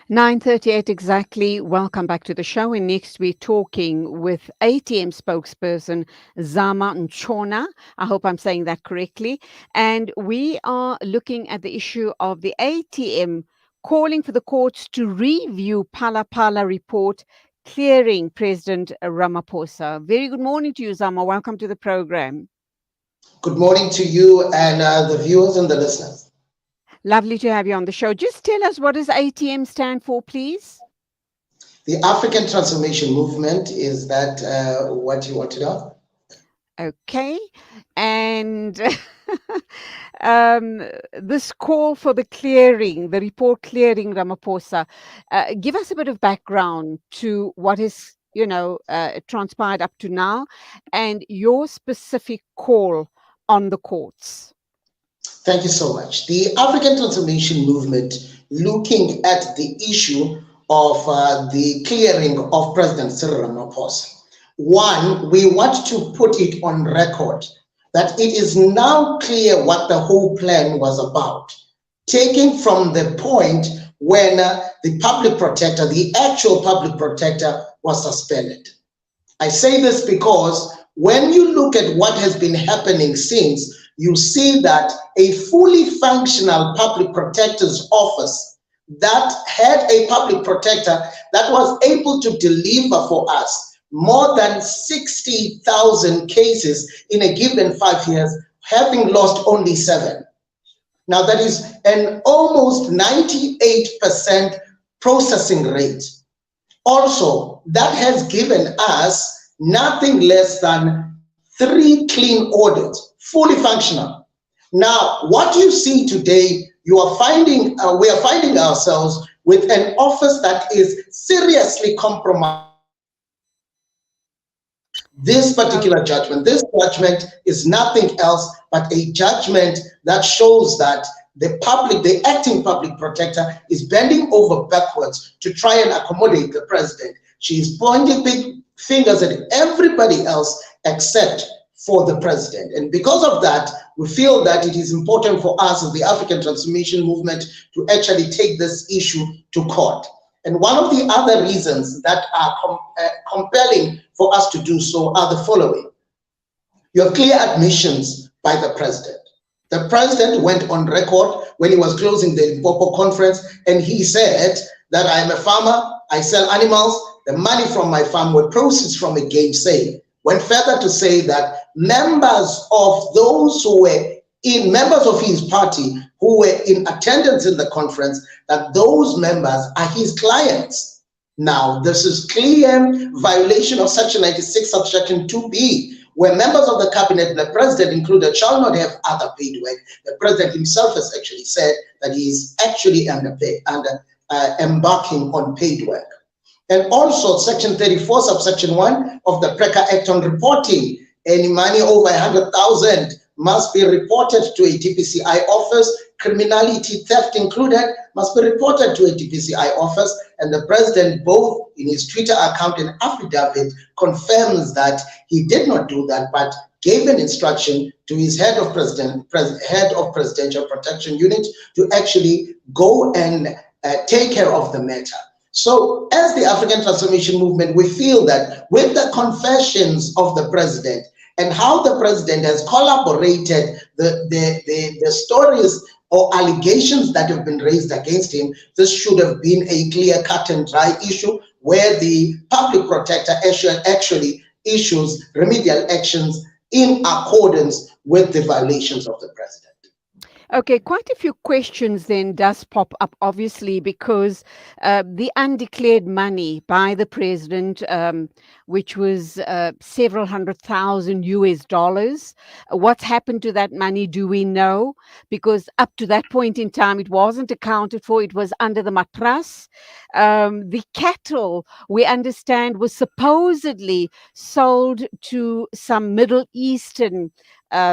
9:38 exactly. Welcome back to the show. And next we're talking with ATM spokesperson Zama Ntshona. I hope I'm saying that correctly. And we are looking at the issue of the ATM calling for the courts to review Phala Phala report clearing President Ramaphosa. Very good morning to you, Zama. Welcome to the program. Good morning to you and the viewers and the listeners. Lovely to have you on the show. Just tell us, what does ATM stand for, please? The African Transformation Movement, is that what you want to know? Okay. And this call for the clearing, the report clearing Ramaphosa, give us a bit of background to what is, transpired up to now and your specific call on the courts. Thank you so much. The African Transformation Movement, looking at the issue of the clearing of President Cyril Ramaphosa. One, we want to put it on record that it is now clear what the whole plan was about, taking from the point when the public protector, the actual public protector, was suspended. I say this because when you look at what has been happening since, you see that a fully functional public protector's office that had a public protector that was able to deliver for us more than 60,000 cases in a given 5 years, having lost only 7. Now that is an almost 98% processing rate. Also, that has given us nothing less than 3 clean audits, fully functional. Now, what you see today, we are finding ourselves with an office that is seriously compromised. This particular judgment is nothing else but a judgment that shows that the acting public protector is bending over backwards to try and accommodate the president. She is pointing big fingers at everybody else except for the president. And because of that, we feel that it is important for us as the African Transformation Movement to actually take this issue to court. And one of the other reasons that are compelling for us to do so are the following. You have clear admissions by the president. The president went on record when he was closing the Limpopo conference, and he said that I am a farmer, I sell animals, the money from my farm were proceeds from a game sale. Went further to say that members of his party who were in attendance in the conference, that those members are his clients. Now, this is clear violation of Section 96, subsection 2B, where members of the cabinet and the president included shall not have other paid work. The president himself has actually said that he is actually embarking on paid work. And also Section 34, subsection 1 of the PRECA Act on reporting. Any money over 100,000 must be reported to a DPCI office. Criminality, theft included, must be reported to a DPCI office. And the president, both in his Twitter account and affidavit, confirms that he did not do that, but gave an instruction to his head of Presidential Protection Unit to actually go and take care of the matter. So as the African Transformation Movement, we feel that with the confessions of the president and how the president has collaborated the stories or allegations that have been raised against him, this should have been a clear cut and dry issue where the public protector actually issues remedial actions in accordance with the violations of the president. Okay, quite a few questions then does pop up, obviously, because the undeclared money by the president, which was several $100,000. What's happened to that money, do we know? Because up to that point in time, it wasn't accounted for. It was under the mattress. The cattle, we understand, was supposedly sold to some Middle Eastern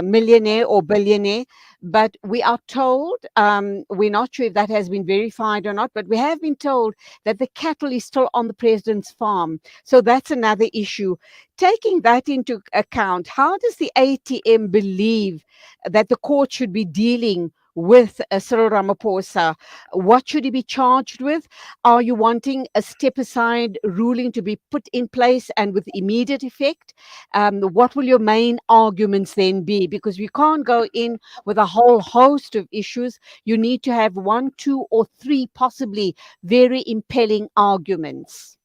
millionaire or billionaire, but we are told, we're not sure if that has been verified or not, but we have been told that the cattle is still on the president's farm. So that's another issue. Taking that into account, how does the ATM believe that the court should be dealing with Cyril Ramaphosa. What should he be charged with? Are you wanting a step aside ruling to be put in place and with immediate effect? What will your main arguments then be? Because we can't go in with a whole host of issues. You need to have one, two, or three possibly very impelling arguments.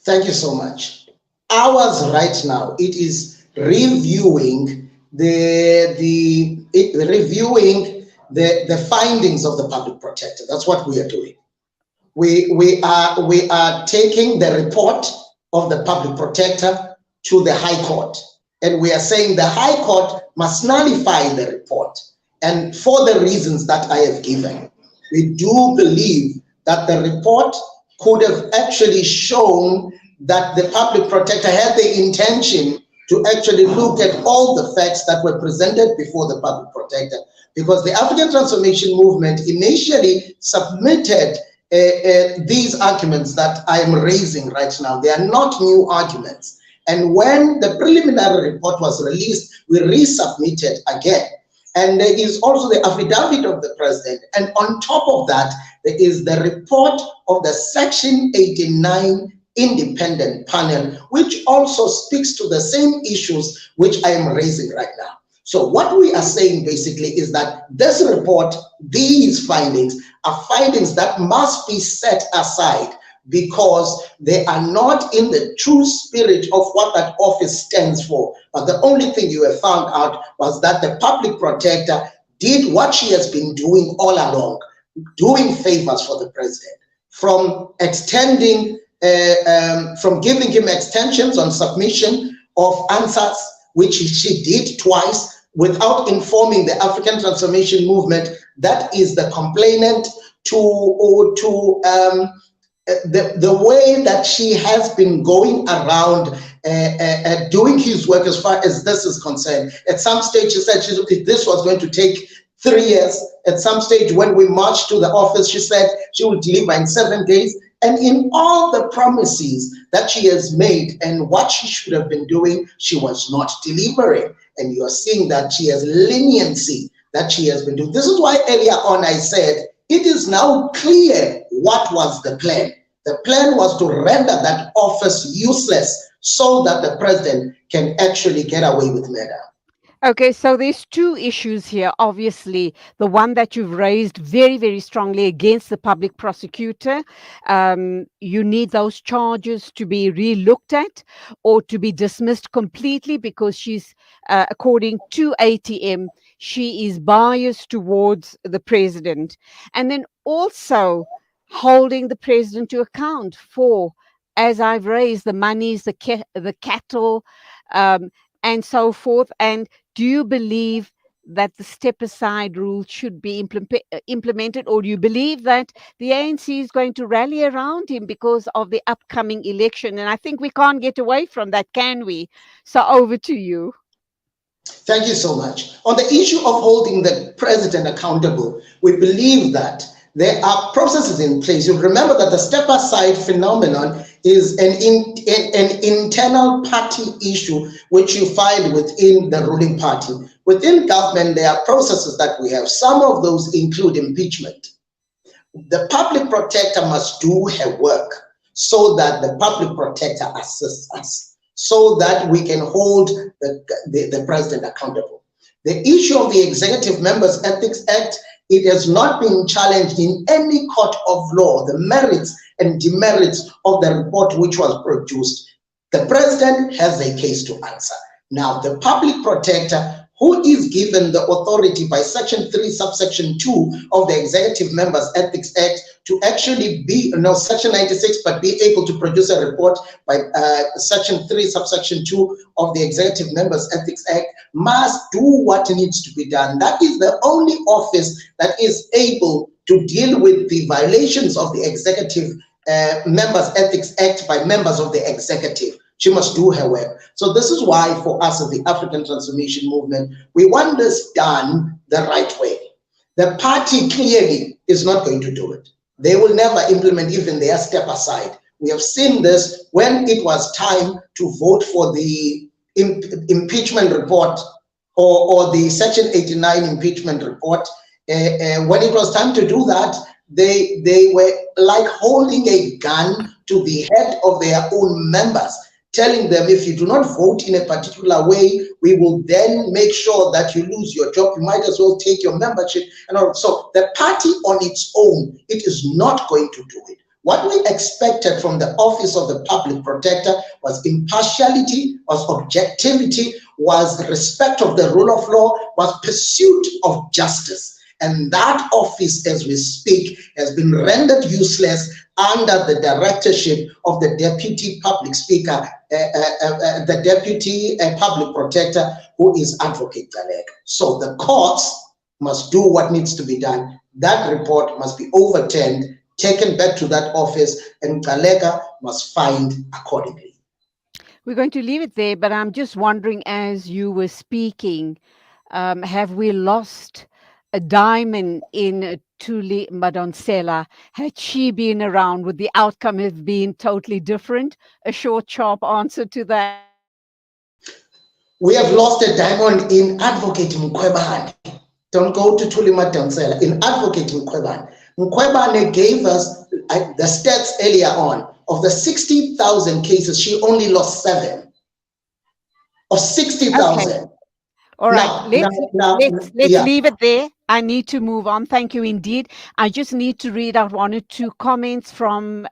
Thank you so much. Ours right now, it is reviewing the findings of the public protector. That's what we are doing. We are taking the report of the public protector to the High Court, and we are saying the High Court must nullify the report. And for the reasons that I have given, we do believe that the report could have actually shown that the public protector had the intention to actually look at all the facts that were presented before the public protector, because the African Transformation Movement initially submitted these arguments that I am raising right now. They are not new arguments. And when the preliminary report was released, we resubmitted again. And there is also the affidavit of the president. And on top of that, there is the report of the Section 89 independent panel, which also speaks to the same issues which I am raising right now. So what we are saying basically is that this report, these findings, are findings that must be set aside because they are not in the true spirit of what that office stands for. But the only thing you have found out was that the public protector did what she has been doing all along, doing favors for the president, from extending, from giving him extensions on submission of answers, which she did twice, without informing the African Transformation Movement that is the complainant, to the way that she has been going around doing his work as far as this is concerned. At some stage, she said this was going to take 3 years. At some stage, when we marched to the office, she said she would deliver in 7 days. And in all the promises that she has made and what she should have been doing, she was not delivering. And you are seeing that she has leniency that she has been doing. This is why earlier on I said, it is now clear what was the plan. The plan was to render that office useless so that the president can actually get away with murder. Okay, so there's two issues here. Obviously, the one that you've raised very, very strongly against the public prosecutor. You need those charges to be re-looked at or to be dismissed completely because she's, according to ATM, she is biased towards the president. And then also holding the president to account for, as I've raised, the monies, the cattle, and so forth. And do you believe that the step aside rule should be implemented, or do you believe that the ANC is going to rally around him because of the upcoming election? And I think we can't get away from that, can we? So over to you. Thank you so much. On the issue of holding the president accountable, we believe that there are processes in place. You remember that the step aside phenomenon is an internal party issue which you find within the ruling party. Within government, there are processes that we have. Some of those include impeachment. The public protector must do her work so that the public protector assists us, so that we can hold the president accountable. The issue of the Executive Members Ethics Act, it has not been challenged in any court of law, the merits and demerits of the report which was produced. The president has a case to answer. Now, the public protector, who is given the authority by Section 3, subsection 2 of the Executive Members Ethics Act to actually be, Section 96, but be able to produce a report by Section 3, subsection 2 of the Executive Members Ethics Act, must do what needs to be done. That is the only office that is able to deal with the violations of the Executive Members Ethics Act by members of the executive. She must do her work. So this is why for us as the African Transformation Movement, we want this done the right way. The party clearly is not going to do it. They will never implement even their step aside. We have seen this when it was time to vote for the impeachment report. or the Section 89 impeachment report. When it was time to do that, they were like holding a gun to the head of their own members, telling them, if you do not vote in a particular way, we will then make sure that you lose your job. You might as well take your membership and all. So the party on its own, it is not going to do it. What we expected from the Office of the Public Protector was impartiality, was objectivity, was respect of the rule of law, was pursuit of justice. And that office, as we speak, has been rendered useless under the directorship of the Deputy Public Speaker, the Deputy Public Protector, who is Advocate Galeka. So the courts must do what needs to be done. That report must be overturned, taken back to that office, and Galeka must find accordingly. We're going to leave it there, but I'm just wondering, as you were speaking, have we lost a diamond in Thuli Madonsela? Had she been around, would the outcome have been totally different? A short, sharp answer to that. We have lost a diamond in Advocate Mkhwebane. Don't go to Thuli Madonsela. In Advocate Mkhwebane. Mkhwebane gave us the stats earlier on. Of the 60,000 cases, she only lost 7 of Okay. 60,000. All right, let's Yeah. leave it there. I need to move on. Thank you indeed. I just need to read out 1 or 2 comments from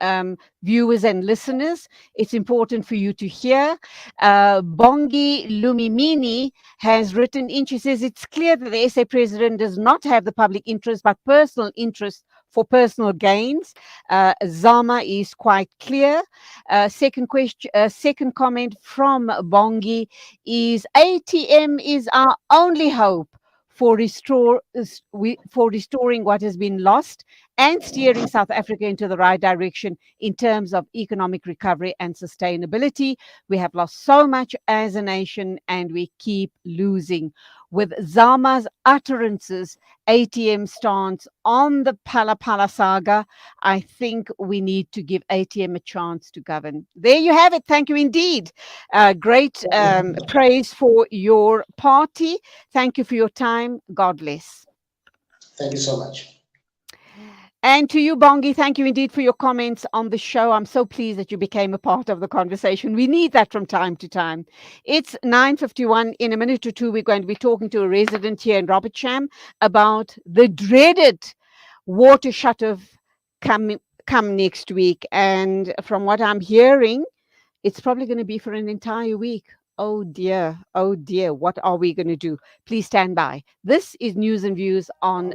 viewers and listeners. It's important for you to hear. Bongi Lumimini has written in. She says it's clear that the SA president does not have the public interest, but personal interest for personal gains. Zama is quite clear. Second comment from Bongi is ATM is our only hope for restoring what has been lost and steering South Africa into the right direction in terms of economic recovery and sustainability. We have lost so much as a nation and we keep losing. With Zama's utterances, ATM stance on the Phala Phala saga, I think we need to give ATM a chance to govern. There you have it. Thank you indeed. Great praise for your party. Thank you for your time. God bless. Thank you so much. And to you, Bongi, thank you indeed for your comments on the show. I'm so pleased that you became a part of the conversation. We need that from time to time. It's 9:51. In a minute or two, we're going to be talking to a resident here in Robertsham about the dreaded water shut-off come next week. And from what I'm hearing, it's probably going to be for an entire week. Oh dear, what are we going to do? Please stand by. This is News and Views on